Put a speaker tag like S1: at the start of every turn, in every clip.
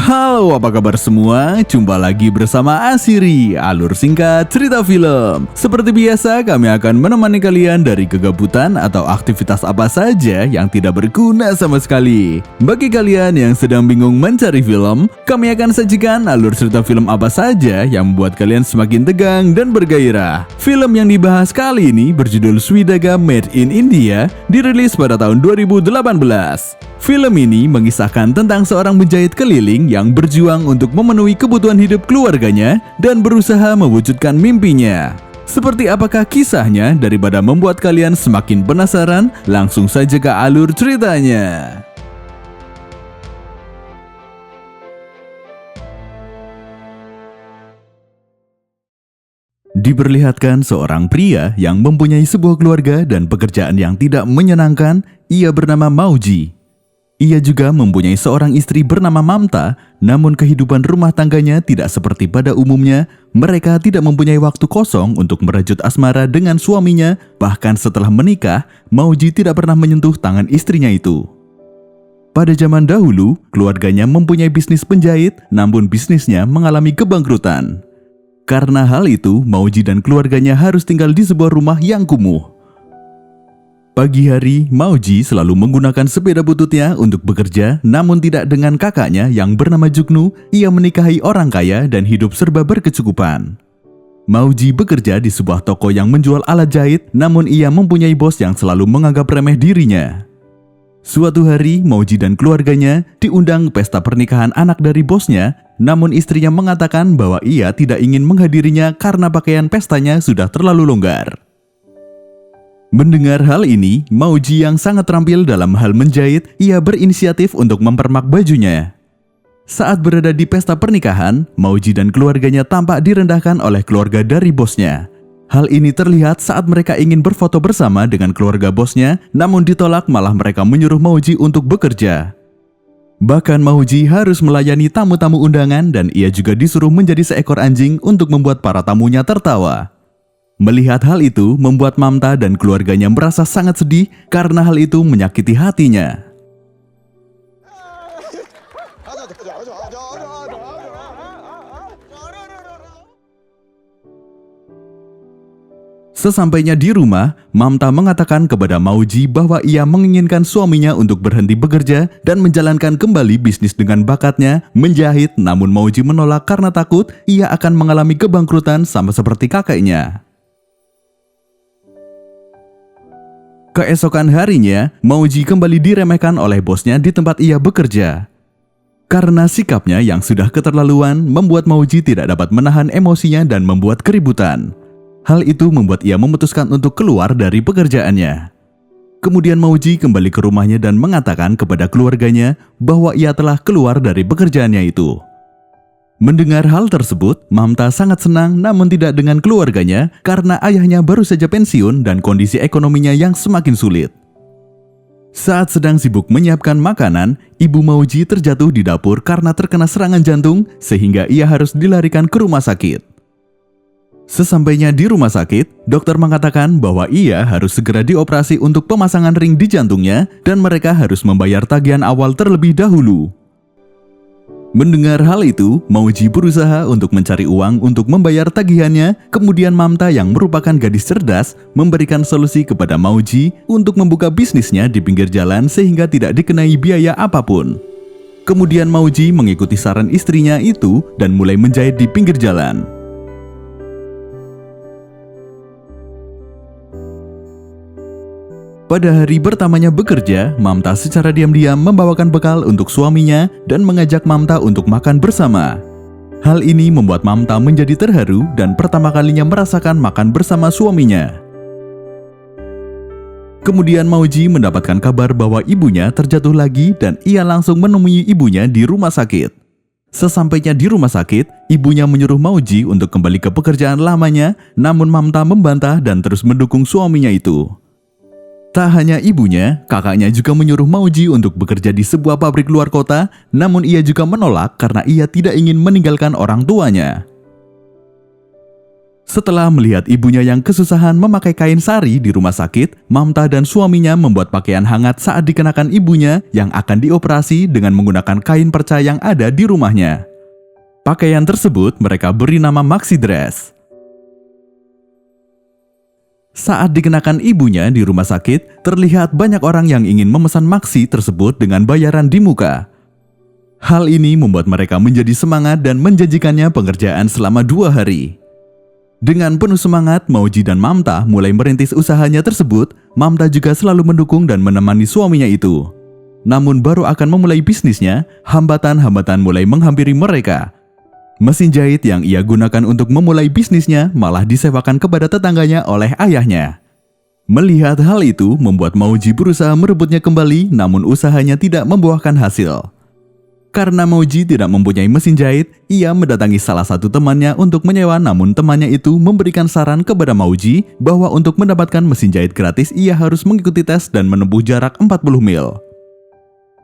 S1: Halo, apa kabar semua? Jumpa lagi bersama Asiri, alur singkat cerita film. Seperti biasa, kami akan menemani kalian dari kegabutan atau aktivitas apa saja yang tidak berguna sama sekali. Bagi kalian yang sedang bingung mencari film, kami akan sajikan alur cerita film apa saja yang membuat kalian semakin tegang dan bergairah. Film yang dibahas kali ini berjudul Swidaga Made in India, dirilis pada tahun 2018. Film ini mengisahkan tentang seorang penjahit keliling yang berjuang untuk memenuhi kebutuhan hidup keluarganya dan berusaha mewujudkan mimpinya. Seperti apakah kisahnya? Daripada membuat kalian semakin penasaran, langsung saja ke alur ceritanya. Diperlihatkan seorang pria yang mempunyai sebuah keluarga dan pekerjaan yang tidak menyenangkan. Ia bernama Mauji. Ia juga mempunyai seorang istri bernama Mamta, namun kehidupan rumah tangganya tidak seperti pada umumnya. Mereka tidak mempunyai waktu kosong untuk merajut asmara dengan suaminya. Bahkan setelah menikah, Mauji tidak pernah menyentuh tangan istrinya itu. Pada zaman dahulu, keluarganya mempunyai bisnis penjahit, namun bisnisnya mengalami kebangkrutan. Karena hal itu, Mauji dan keluarganya harus tinggal di sebuah rumah yang kumuh. Pagi hari, Mauji selalu menggunakan sepeda bututnya untuk bekerja, namun tidak dengan kakaknya yang bernama Jugnu. Ia menikahi orang kaya dan hidup serba berkecukupan. Mauji bekerja di sebuah toko yang menjual alat jahit, namun ia mempunyai bos yang selalu menganggap remeh dirinya. Suatu hari, Mauji dan keluarganya diundang ke pesta pernikahan anak dari bosnya, namun istrinya mengatakan bahwa ia tidak ingin menghadirinya karena pakaian pestanya sudah terlalu longgar. Mendengar hal ini, Mauji yang sangat terampil dalam hal menjahit, ia berinisiatif untuk mempermak bajunya. Saat berada di pesta pernikahan, Mauji dan keluarganya tampak direndahkan oleh keluarga dari bosnya. Hal ini terlihat saat mereka ingin berfoto bersama dengan keluarga bosnya, namun ditolak, malah mereka menyuruh Mauji untuk bekerja. Bahkan Mauji harus melayani tamu-tamu undangan dan ia juga disuruh menjadi seekor anjing untuk membuat para tamunya tertawa. Melihat hal itu membuat Mamta dan keluarganya merasa sangat sedih karena hal itu menyakiti hatinya. Sesampainya di rumah, Mamta mengatakan kepada Mauji bahwa ia menginginkan suaminya untuk berhenti bekerja dan menjalankan kembali bisnis dengan bakatnya menjahit, namun Mauji menolak karena takut ia akan mengalami kebangkrutan sama seperti kakeknya. Keesokan harinya, Mauji kembali diremehkan oleh bosnya di tempat ia bekerja. Karena sikapnya yang sudah keterlaluan, membuat Mauji tidak dapat menahan emosinya dan membuat keributan. Hal itu membuat ia memutuskan untuk keluar dari pekerjaannya. Kemudian Mauji kembali ke rumahnya dan mengatakan kepada keluarganya bahwa ia telah keluar dari pekerjaannya itu. Mendengar hal tersebut, Mamta sangat senang namun tidak dengan keluarganya karena ayahnya baru saja pensiun dan kondisi ekonominya yang semakin sulit. Saat sedang sibuk menyiapkan makanan, ibu Mauji terjatuh di dapur karena terkena serangan jantung sehingga ia harus dilarikan ke rumah sakit. Sesampainya di rumah sakit, dokter mengatakan bahwa ia harus segera dioperasi untuk pemasangan ring di jantungnya dan mereka harus membayar tagihan awal terlebih dahulu. Mendengar hal itu, Mauji berusaha untuk mencari uang untuk membayar tagihannya. Kemudian Mamta yang merupakan gadis cerdas memberikan solusi kepada Mauji untuk membuka bisnisnya di pinggir jalan sehingga tidak dikenai biaya apapun. Kemudian Mauji mengikuti saran istrinya itu dan mulai menjahit di pinggir jalan. Pada hari pertamanya bekerja, Mamta secara diam-diam membawakan bekal untuk suaminya dan mengajak Mamta untuk makan bersama. Hal ini membuat Mamta menjadi terharu dan pertama kalinya merasakan makan bersama suaminya. Kemudian Mauji mendapatkan kabar bahwa ibunya terjatuh lagi dan ia langsung menemui ibunya di rumah sakit. Sesampainya di rumah sakit, ibunya menyuruh Mauji untuk kembali ke pekerjaan lamanya, namun Mamta membantah dan terus mendukung suaminya itu. Tak hanya ibunya, kakaknya juga menyuruh Mauji untuk bekerja di sebuah pabrik luar kota, namun ia juga menolak karena ia tidak ingin meninggalkan orang tuanya. Setelah melihat ibunya yang kesusahan memakai kain sari di rumah sakit, Mamta dan suaminya membuat pakaian hangat saat dikenakan ibunya yang akan dioperasi dengan menggunakan kain perca yang ada di rumahnya. Pakaian tersebut mereka beri nama maxi dress. Saat dikenakan ibunya di rumah sakit, terlihat banyak orang yang ingin memesan maxi tersebut dengan bayaran di muka. Hal ini membuat mereka menjadi semangat dan menjanjikannya pengerjaan selama 2 hari. Dengan penuh semangat, Mauji dan Mamta mulai merintis usahanya tersebut. Mamta juga selalu mendukung dan menemani suaminya itu. Namun baru akan memulai bisnisnya, hambatan-hambatan mulai menghampiri mereka. Mesin jahit yang ia gunakan untuk memulai bisnisnya malah disewakan kepada tetangganya oleh ayahnya. Melihat hal itu membuat Mauji berusaha merebutnya kembali, namun usahanya tidak membuahkan hasil. Karena Mauji tidak mempunyai mesin jahit, ia mendatangi salah satu temannya untuk menyewa, namun temannya itu memberikan saran kepada Mauji bahwa untuk mendapatkan mesin jahit gratis ia harus mengikuti tes dan menempuh jarak 40 mil.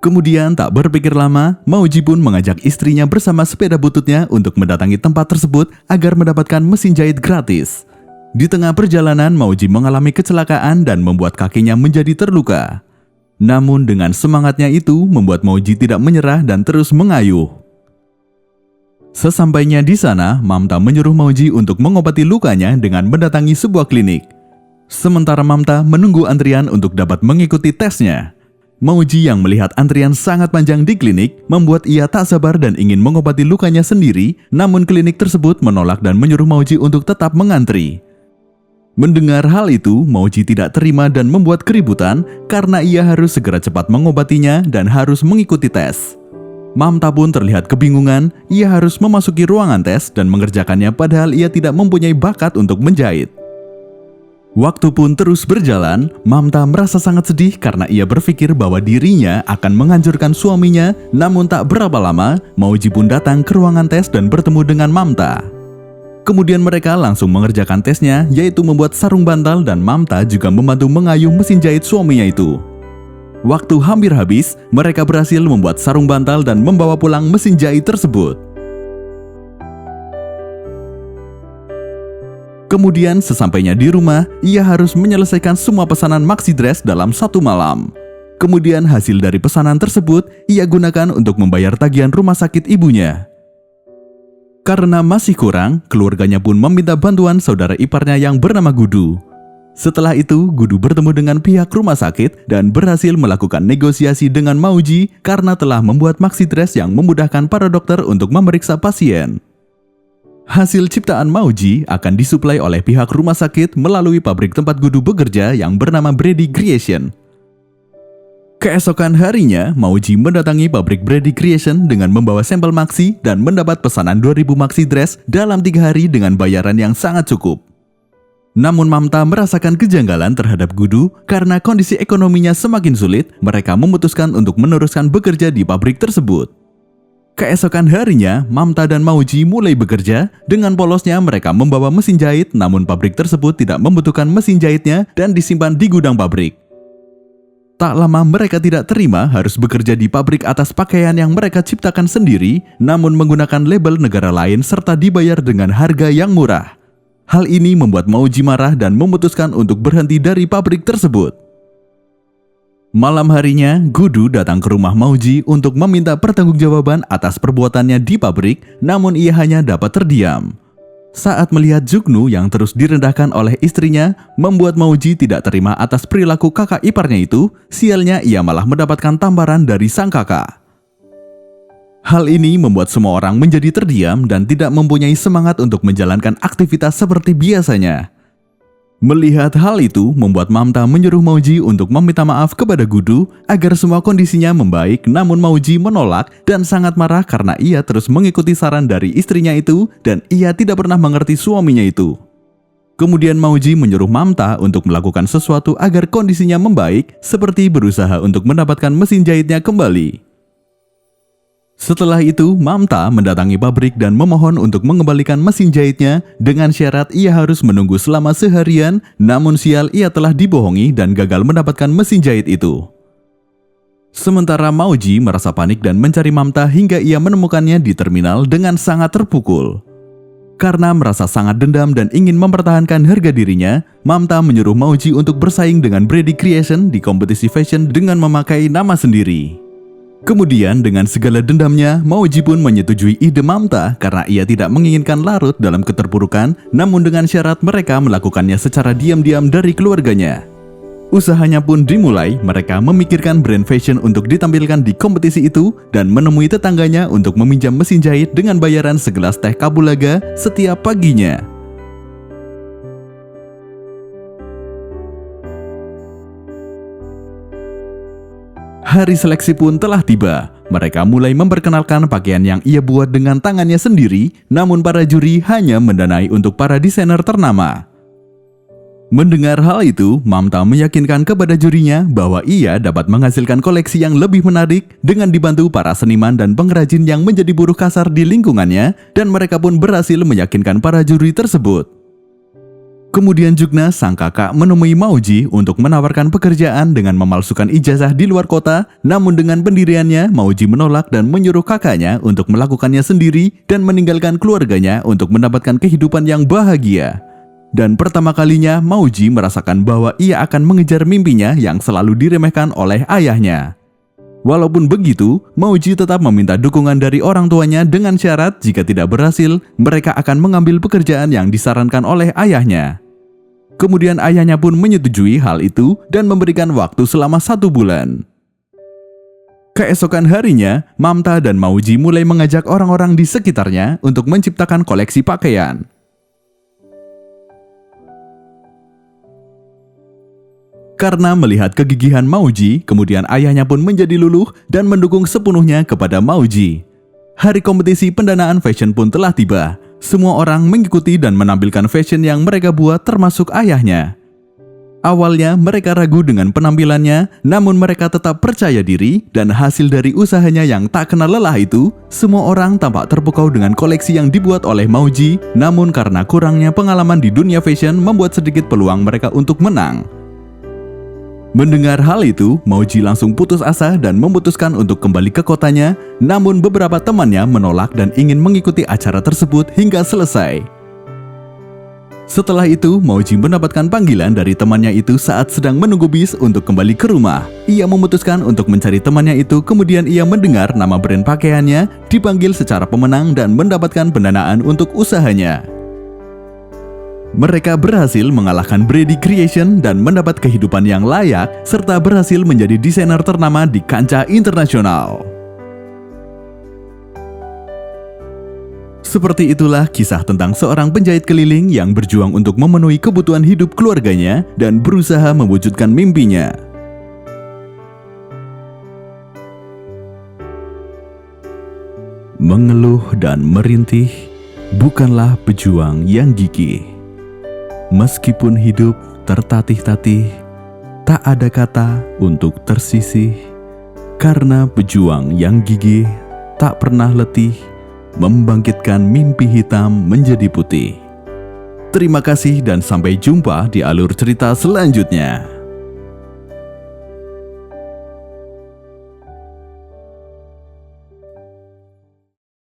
S1: Kemudian tak berpikir lama, Mauji pun mengajak istrinya bersama sepeda bututnya untuk mendatangi tempat tersebut agar mendapatkan mesin jahit gratis. Di tengah perjalanan, Mauji mengalami kecelakaan dan membuat kakinya menjadi terluka. Namun dengan semangatnya itu membuat Mauji tidak menyerah dan terus mengayuh. Sesampainya di sana, Mamta menyuruh Mauji untuk mengobati lukanya dengan mendatangi sebuah klinik. Sementara Mamta menunggu antrian untuk dapat mengikuti tesnya. Mauji yang melihat antrian sangat panjang di klinik membuat ia tak sabar dan ingin mengobati lukanya sendiri, namun klinik tersebut menolak dan menyuruh Mauji untuk tetap mengantri. Mendengar hal itu, Mauji tidak terima dan membuat keributan karena ia harus segera cepat mengobatinya dan harus mengikuti tes. Mamta pun terlihat kebingungan, ia harus memasuki ruangan tes dan mengerjakannya padahal ia tidak mempunyai bakat untuk menjahit. Waktu pun terus berjalan, Mamta merasa sangat sedih karena ia berpikir bahwa dirinya akan menghancurkan suaminya, namun tak berapa lama, Mauji pun datang ke ruangan tes dan bertemu dengan Mamta. Kemudian mereka langsung mengerjakan tesnya, yaitu membuat sarung bantal, dan Mamta juga membantu mengayuh mesin jahit suaminya itu. Waktu hampir habis, mereka berhasil membuat sarung bantal dan membawa pulang mesin jahit tersebut. Kemudian sesampainya di rumah, ia harus menyelesaikan semua pesanan maxi dress dalam 1 malam. Kemudian hasil dari pesanan tersebut, ia gunakan untuk membayar tagihan rumah sakit ibunya. Karena masih kurang, keluarganya pun meminta bantuan saudara iparnya yang bernama Gudu. Setelah itu, Gudu bertemu dengan pihak rumah sakit dan berhasil melakukan negosiasi dengan Mauji karena telah membuat maxi dress yang memudahkan para dokter untuk memeriksa pasien. Hasil ciptaan Mauji akan disuplai oleh pihak rumah sakit melalui pabrik tempat Gudu bekerja yang bernama Brady Creation. Keesokan harinya, Mauji mendatangi pabrik Brady Creation dengan membawa sampel maxi dan mendapat pesanan 2000 maxi dress dalam 3 hari dengan bayaran yang sangat cukup. Namun Mamta merasakan kejanggalan terhadap Gudu karena kondisi ekonominya semakin sulit, mereka memutuskan untuk meneruskan bekerja di pabrik tersebut. Keesokan harinya, Mamta dan Mauji mulai bekerja. Dengan polosnya mereka membawa mesin jahit, namun pabrik tersebut tidak membutuhkan mesin jahitnya dan disimpan di gudang pabrik. Tak lama mereka tidak terima harus bekerja di pabrik atas pakaian yang mereka ciptakan sendiri, namun menggunakan label negara lain serta dibayar dengan harga yang murah. Hal ini membuat Mauji marah dan memutuskan untuk berhenti dari pabrik tersebut. Malam harinya, Gudu datang ke rumah Mauji untuk meminta pertanggungjawaban atas perbuatannya di pabrik, namun ia hanya dapat terdiam. Saat melihat Jugnu yang terus direndahkan oleh istrinya, membuat Mauji tidak terima atas perilaku kakak iparnya itu. Sialnya ia malah mendapatkan tamparan dari sang kakak. Hal ini membuat semua orang menjadi terdiam dan tidak mempunyai semangat untuk menjalankan aktivitas seperti biasanya. Melihat hal itu, membuat Mamta menyuruh Mauji untuk meminta maaf kepada Gudu agar semua kondisinya membaik, namun Mauji menolak dan sangat marah karena ia terus mengikuti saran dari istrinya itu dan ia tidak pernah mengerti suaminya itu. Kemudian Mauji menyuruh Mamta untuk melakukan sesuatu agar kondisinya membaik, seperti berusaha untuk mendapatkan mesin jahitnya kembali. Setelah itu, Mamta mendatangi pabrik dan memohon untuk mengembalikan mesin jahitnya dengan syarat ia harus menunggu selama seharian, namun sial ia telah dibohongi dan gagal mendapatkan mesin jahit itu. Sementara Mauji merasa panik dan mencari Mamta hingga ia menemukannya di terminal dengan sangat terpukul. Karena merasa sangat dendam dan ingin mempertahankan harga dirinya, Mamta menyuruh Mauji untuk bersaing dengan Brady Creation di kompetisi fashion dengan memakai nama sendiri. Kemudian dengan segala dendamnya, Mauji pun menyetujui ide Mamta karena ia tidak menginginkan larut dalam keterpurukan, namun dengan syarat mereka melakukannya secara diam-diam dari keluarganya. Usahanya pun dimulai, mereka memikirkan brand fashion untuk ditampilkan di kompetisi itu dan menemui tetangganya untuk meminjam mesin jahit dengan bayaran segelas teh Kabulaga setiap paginya. Hari seleksi pun telah tiba. Mereka mulai memperkenalkan pakaian yang ia buat dengan tangannya sendiri, namun para juri hanya mendanai untuk para desainer ternama. Mendengar hal itu, Mamta meyakinkan kepada jurinya bahwa ia dapat menghasilkan koleksi yang lebih menarik dengan dibantu para seniman dan pengrajin yang menjadi buruh kasar di lingkungannya, dan mereka pun berhasil meyakinkan para juri tersebut. Kemudian Jugna, sang kakak, menemui Mauji untuk menawarkan pekerjaan dengan memalsukan ijazah di luar kota, namun dengan pendiriannya, Mauji menolak dan menyuruh kakaknya untuk melakukannya sendiri dan meninggalkan keluarganya untuk mendapatkan kehidupan yang bahagia. Dan pertama kalinya Mauji merasakan bahwa ia akan mengejar mimpinya yang selalu diremehkan oleh ayahnya. Walaupun begitu, Mauji tetap meminta dukungan dari orang tuanya dengan syarat jika tidak berhasil, mereka akan mengambil pekerjaan yang disarankan oleh ayahnya. Kemudian ayahnya pun menyetujui hal itu dan memberikan waktu selama 1 bulan. Keesokan harinya, Mamta dan Mauji mulai mengajak orang-orang di sekitarnya untuk menciptakan koleksi pakaian. Karena melihat kegigihan Mauji, kemudian ayahnya pun menjadi luluh dan mendukung sepenuhnya kepada Mauji. Hari kompetisi pendanaan fashion pun telah tiba. Semua orang mengikuti dan menampilkan fashion yang mereka buat termasuk ayahnya. Awalnya mereka ragu dengan penampilannya, namun mereka tetap percaya diri dan hasil dari usahanya yang tak kenal lelah itu, semua orang tampak terpukau dengan koleksi yang dibuat oleh Mauji, namun karena kurangnya pengalaman di dunia fashion membuat sedikit peluang mereka untuk menang. Mendengar hal itu, Mauji langsung putus asa dan memutuskan untuk kembali ke kotanya, namun beberapa temannya menolak dan ingin mengikuti acara tersebut hingga selesai. Setelah itu, Mauji mendapatkan panggilan dari temannya itu saat sedang menunggu bis untuk kembali ke rumah. Ia memutuskan untuk mencari temannya itu, kemudian ia mendengar nama brand pakaiannya dipanggil secara pemenang dan mendapatkan pendanaan untuk usahanya. Mereka berhasil mengalahkan Brady Creation dan mendapat kehidupan yang layak, serta berhasil menjadi desainer ternama di kancah internasional. Seperti itulah kisah tentang seorang penjahit keliling yang berjuang untuk memenuhi kebutuhan hidup keluarganya dan berusaha mewujudkan mimpinya. Mengeluh dan merintih bukanlah pejuang yang gigih. Meskipun hidup tertatih-tatih, tak ada kata untuk tersisih, karena pejuang yang gigih tak pernah letih membangkitkan mimpi hitam menjadi putih. Terima kasih dan sampai jumpa di alur cerita selanjutnya.